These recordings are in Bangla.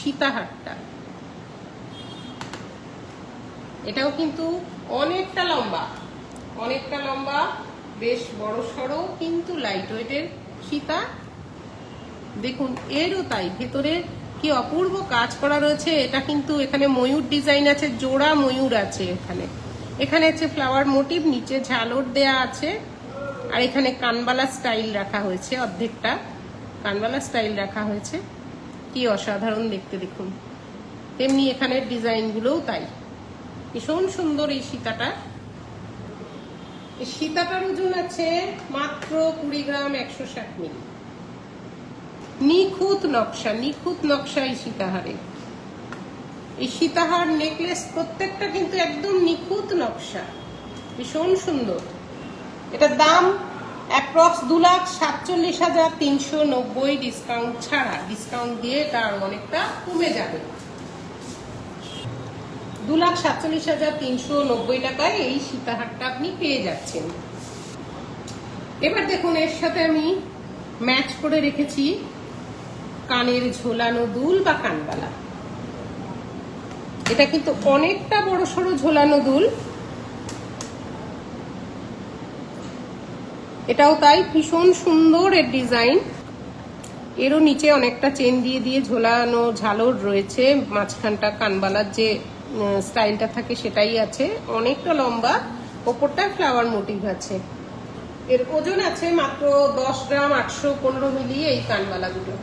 সীতাহারটা। এটাও কিন্তু অনেকটা লম্বা, বেশ বড় সড়ো, কিন্তু লাইট ওয়েটের সীতা। দেখুন এরও তাই, ভেতরে কি অপূর্ব কাজ করা রয়েছে। এটা কিন্তু এখানে ময়ূর ডিজাইন আছে, জোড়া ময়ূর আছে এখানে আছে ফ্লাওয়ার মোটিভ, নিচে ঝালর দেয়া আছে। আর এখানে কানবালা স্টাইল রাখা হয়েছে, অর্ধেকটা কানবালা স্টাইল রাখা হয়েছে। কি অসাধারণ দেখতে দেখুন। তেমনি এখানের ডিজাইনগুলোও তাই, ভীষণ সুন্দর এই সীতাটা। এই সীতাটার ওজন আছে মাত্র 20 গ্রাম 160 মিলি। নিখুঁত নকশা এই সীতাহারে। এই সীতাহার নেকলেস প্রত্যেকটা কিন্তু একদম নিখুঁত নকশা, ভীষণ সুন্দর। এটার দাম অ্যাপ্রক্স 2,47,390 ডিসকাউন্ট ছাড়া। ডিসকাউন্ট দিয়ে এটা আরো অনেকটা কমে যাবে। 2,47,390 টাকায় এই সীতাহারটা আপনি পেয়ে যাচ্ছেন। এবার দেখুন, এর সাথে আমি ম্যাচ করে রেখেছি কানের ঝোলানো দুল বা কানবালা। এটা কিন্তু অনেকটা বড় সড়ো ঝোলানো দুল, এটাও তাই, ভীষণ সুন্দর এর ডিজাইন। এরও নিচে অনেকটা চেন দিয়ে ঝোলানো ঝালর রয়েছে, মাঝখানটা কানবালার যে স্টাইলটা থাকে সেটাই আছে, অনেকটা লম্বা, ওপরটায় ফ্লাওয়ার মোটিভ আছে। এর ওজন আছে মাত্র 10 গ্রাম 815 মিলি। এই কানবালা দুটো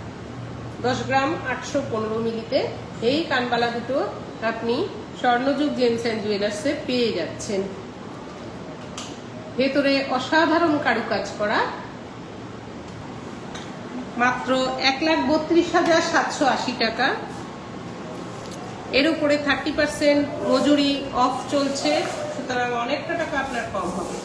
10 গ্রাম 815 মিলিতে এই কানবালা দুটো আপনি স্বর্ণযুগ জেমস এন্ড জুয়েলার্সে পেয়ে যাচ্ছেন। ভেতরে অসাধারণ কারুকাজ করা, মাত্র 1,32,780 টাকা। এর উপরে 30% মজুরি অফ চলছে, সুতরাং অনেকটা টাকা আপনার কম হবে।